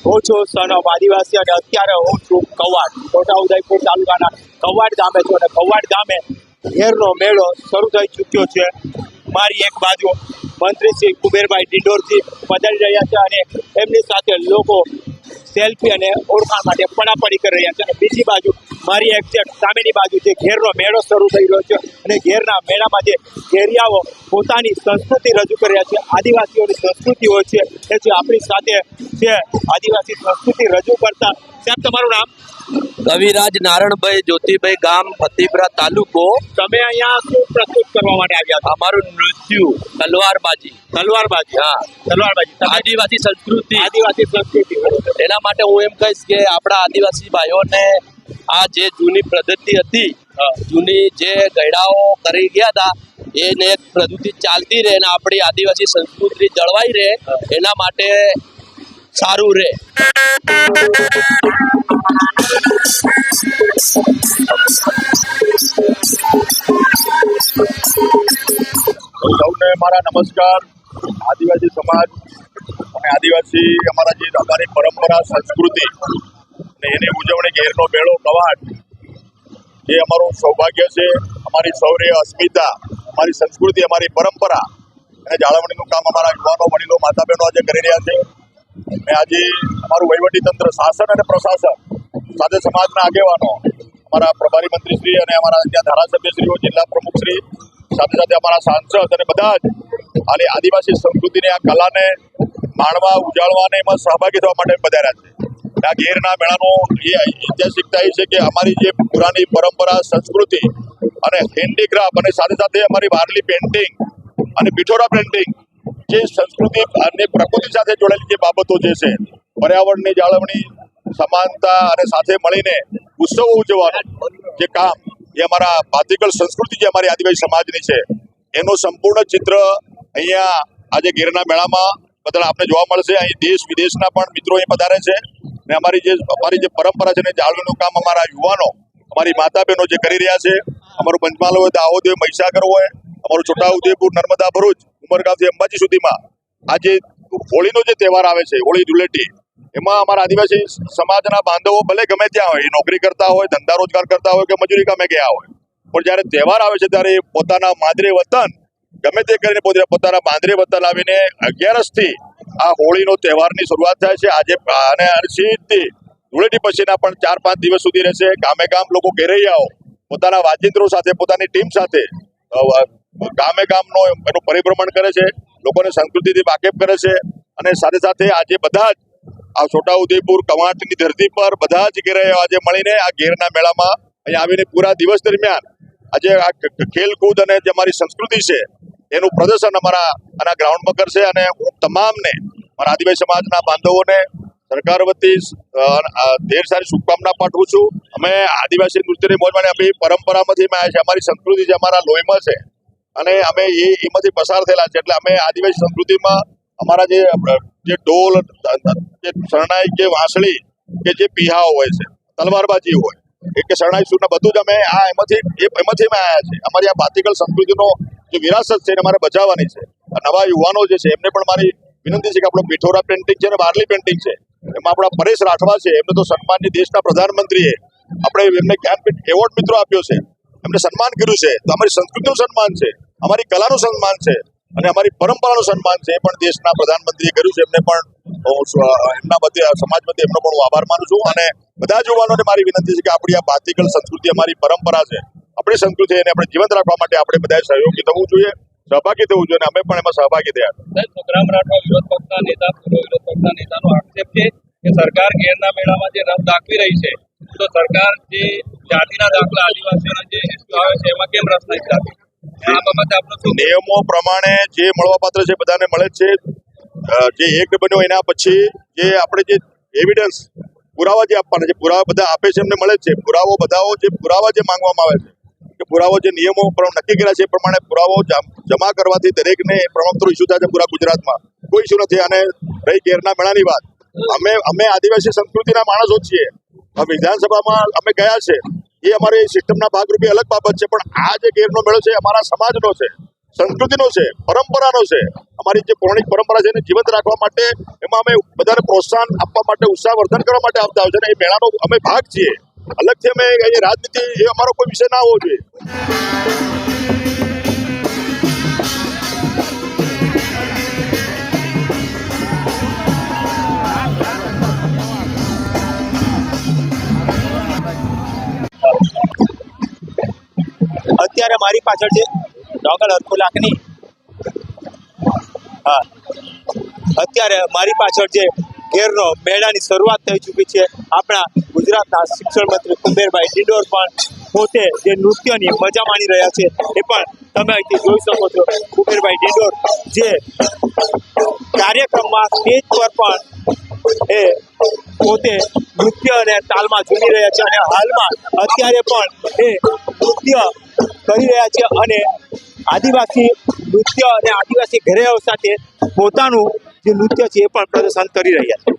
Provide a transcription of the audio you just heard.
હું છું son of આદિવાસી અને અત્યારે હું છું કવાડ, છોટાઉદેપુર તાલુકાના કવાડ ગામે છું. અને કવાડ ગામે ઘેરનો મેળો શરૂ થઈ ચૂક્યો છે. મારી એક બાજુ મંત્રી શ્રી કુબેરભાઈ ડિંડોરજી પધારી રહ્યા છે અને એમની સાથે લોકો સેલ્ફી અને ઓળખાણ માટે પડાપડી કરી રહ્યા છે. અને બીજી બાજુ મારી એક્ઝેક્ટ સામેની બાજુ જે ઘેરનો મેળો શરૂ થઈ રહ્યો છે અને ઘેરના મેળામાં જે ઘેરિયાઓ પોતાની સંસ્કૃતિ રજૂ કરી રહ્યા છે, આદિવાસીઓની સંસ્કૃતિ હોય છે એ જે આપણી સાથે છે આદિવાસી સંસ્કૃતિ રજૂ કરતા. સાહેબ, તમારું નામ? કવિરાજ નારણભાઈ જ્યોતિભાઈ, ગામ ફતેપુરા તાલુકો. તમે અહીંયા શું પ્રસ્તુત કરવા માટે આવ્યા છો? અમારું નૃત્ય તલવારબાજી. તલવારબાજી. હા, તલવારબાજી. આદિવાસી સંસ્કૃતિ. આદિવાસી સંસ્કૃતિ. એના માટે હું એમ કહીશ કે આપણા આદિવાસી ભાઈઓને આ જે જૂની પદ્ધતિ હતી, જૂની જે ગયડાઓ કરી ગયા હતા, એને એક પ્રવૃત્તિ ચાલતી રહે અને આપણી આદિવાસી સંસ્કૃતિ જળવાઈ રહે, એના માટે સારું રહે. સૌને મારા નમસ્કાર. આદિવાસી સમાજ અને આદિવાસી અમારી પરંપરા સંસ્કૃતિ અને એની ઉજવણી ઘેરનો મેળો કવાડ એ અમારું સૌભાગ્ય છે. અમારી સૌર્ય અસ્મિતા, અમારી સંસ્કૃતિ, અમારી પરંપરા અને જાળવણીનું કામ અમારા યુવાનો, વડીલો, માતા બહેનો આજે કરી રહ્યા છે. અને આજે અમારું વહીવટીતંત્ર, શાસન અને પ્રશાસન સાથે સમાજના આગેવાનો, અમારા પ્રભારી મંત્રીશ્રી અને અમારા ત્યાં ધારાસભ્યશ્રીઓ, જિલ્લા પ્રમુખશ્રી, સાથે સાથે અમારા સાંસદ અને બધા જ અને આદિવાસી સંસ્કૃતિની આ કલાને માણવા, ઉજાળવા અને એમાં સહભાગી થવા માટે પધાર્યા છે. આ ઘેરના મેળાનો એ ઐતિહાસિકતા એ છે કે અમારી જે પુરાની પરંપરા, સંસ્કૃતિ અને હેન્ડીક્રાફ્ટ અને સાથે સાથે અમારી વારલી પેઇન્ટિંગ અને પિઠોરા પેઇન્ટિંગ, જે સંસ્કૃતિ અને પ્રકૃતિ સાથે જોડાયેલી જે બાબતો જે છે, પર્યાવરણની જાળવણી, સમાનતા અને સાથે મળીને ઉત્સવો ઉજવવાનું જે કામ એ અમારા ભાતીગળ સંસ્કૃતિ જે અમારી આદિવાસી સમાજની છે એનું સંપૂર્ણ ચિત્ર અહીંયા આજે ઘેરના મેળામાં બધા આપને જોવા મળશે. અહીં દેશ વિદેશના પણ મિત્રો અહીં પધારે છે અને અમારી જે પરંપરા છે એને જાળવણીનું કામ અમારા યુવાનો, અમારી માતા બહેનો જે કરી રહ્યા છે. અમારું પંચમહાલ હોય, દાહોદ હોય, મહીસાગર હોય, અમારું છોટાઉદેપુર, નર્મદા, ભરૂચ, ઉમરગામથી અંબાજી સુધીમાં આજે હોળીનો જે તહેવાર આવે છે, હોળી ધૂળેટી, એમાં અમારા આદિવાસી સમાજના બાંધવો ભલે ગમે ત્યાં હોય, નોકરી કરતા હોય, ધંધા રોજગાર કરતા હોય કે મજૂરી કામે ગયા હોય, પણ જ્યારે તહેવાર આવે છે ત્યારે પોતાના માદરે વતન ગમે તે કરીને પોતાના બાંધરે વતન આવીને 11થી આ હોળીનો તહેવારની શરૂઆત થાય છે. આજે અને સીધી ધૂળેટી પછીના પણ 4-5 દિવસ સુધી રહેશે. ગામે ગામ લોકો ઘેરૈયાઓ પોતાના વાજિંત્રો સાથે, પોતાની ટીમ સાથે ગામે ગામનો એનું પરિભ્રમણ કરે છે, લોકોને સંસ્કૃતિથી વાકેફ કરે છે. અને સાથે સાથે આજે બધા જ આ છોટાઉદેપુર કવાંટની ધરતી પર બધા જ ઘેરૈયાઓ આજે મળીને આ ઘેરના મેળામાં અહીંયા આવીને પૂરા દિવસ દરમિયાન આજે આ ખેલકૂદ અને જે અમારી સંસ્કૃતિ છે એનું પ્રદર્શન આના ગ્રાઉન્ડમાં કરશે. અને હું તમામને મારા આદિવાસી સમાજના બાંધવોને સરકાર વતી ઢેર સારી શુભકામના પાઠવું છું. અમે આદિવાસી નૃત્યની મોજ માણી આપણી પરંપરામાંથી આવ્યા છે, અમારી સંસ્કૃતિ જે અમારા લોહીમાં છે અને અમે એમાંથી પસાર થયેલા છે. એટલે અમે આદિવાસી સંસ્કૃતિમાં અમારા જે ઢોલ, જે શરણાઈ કે વાંસળી કે જે પીહાઓ હોય છે, તલવારબાજી હોય કે શરણાઈ સૂરના, બધું જ અમે એમાંથી આવ્યા છે. અમારી આ ભાતીગળ સંસ્કૃતિનો જે વિરાસત છે એને અમારે બચાવવાની છે. નવા યુવાનો જે છે એમને પણ મારી વિનંતી છે કે આપણો પિઠોરા પેઇન્ટિંગ છે અને વારલી પેઇન્ટિંગ છે, એમાં આપણા પરેશ રાઠવા છે, એમને તો સન્માનની દેશના પ્રધાનમંત્રીએ આપણે એમને જ્ઞાનપીઠ એવોર્ડ મિત્રો આપ્યો છે, એમને સન્માન કર્યું છે. તો અમારી સંસ્કૃતિનું સન્માન છે, અમારી કલાનું સન્માન છે અને અમારી પરંપરાનું સન્માન છે, એ પણ દેશના પ્રધાનમંત્રીએ કર્યું છે. એમને પણ એમના વતી, સમાજ વતી એમનો પણ હું આભાર માનું છું. અને બધા જ યુવાનોને મારી વિનંતી છે કે આપણી આ ભાતીગળ સંસ્કૃતિ, અમારી પરંપરા છે, આપણી સંસ્કૃતિ, એને આપણે જીવંત રાખવા માટે આપણે બધાએ સહયોગી થવું જોઈએ, સહભાગી થવું જોઈએ. અને અમે પણ એમાં સહભાગી થયા. સુખરામ રાઠવા વિરોધ પક્ષના નેતા, પૂર્વ વિરોધ પક્ષના નેતાનો આક્ષેપ છે કે સરકાર ઘેરના મેળામાં જે રસ દાખવી રહી છે, તો સરકાર જે જાતિના દાખલા આદિવાસીઓના જે આવે છે એમાં કેમ રસ નથી દાખવી? આ બાબતે આપણો શું? નિયમો પ્રમાણે જે મળવાપાત્ર છે બધાને મળે જ છે. જે એક્ટ બન્યો એના પછી જે આપણે જે એવિડન્સ, પુરાવા જે આપવાના છે, પુરાવા બધા આપે છે, એમને મળે જ છે. પુરાવા જે માંગવામાં આવે છે કે પુરાવો જે નિયમો નક્કી કર્યા છે એ પ્રમાણે પુરાવો જમા કરવાથી દરેકને પ્રમાણપત્રો ઇસ્યુ થાય છે. પૂરા ગુજરાતમાં કોઈ ઇસ્યુ નથી. અને રહી ઘેરના મેળાની વાત, અમે આદિવાસી સંસ્કૃતિના માણસો છીએ. વિધાનસભામાં અમે ગયા છે, એ અમારી સિસ્ટમના ભાગરૂપે અલગ બાબત છે. પણ આ જે ઘેરનો મેળો છે અમારા સમાજનો છે, સંસ્કૃતિનો છે, પરંપરાનો છે. અમારી જે પૌરાણિક પરંપરા છે એને જીવંત રાખવા માટે એમાં અમે બધાને પ્રોત્સાહન આપવા માટે ઉત્સાહવર્ધન કરવા માટે આવતા હોય છે અને એ મેળાનો અમે ભાગ છીએ. અલગથી અમે એ રાજનીતિ એ અમારો કોઈ વિષય ના હોવો જોઈએ. અત્યારે મારી પાછળ છે ડોગલ હરખુલાકની. હા, અત્યારે મારી પાછળ જે ઘેરનો મેળાની શરૂઆત થઈ ચૂકી છે. આપણા ગુજરાતના શિક્ષણ મંત્રી કુબેરભાઈ ડિંડોર પણ પોતે જે નૃત્યની મજા માણી રહ્યા છે એ પણ તમે અહીંથી જોઈ શકો છો. કુબેરભાઈ ડિંડોર જે કાર્યક્રમમાં સ્ટેજ પર પણ એ પોતે નૃત્ય અને તાલમાં ઝૂમી રહ્યા છે અને હાલમાં અત્યારે પણ એ નૃત્ય કરી રહ્યા છે અને આદિવાસી નૃત્ય અને આદિવાસી ઘરેઓ સાથે પોતાનું જે નૃત્ય છે એ પણ પ્રદર્શન કરી રહ્યા છે.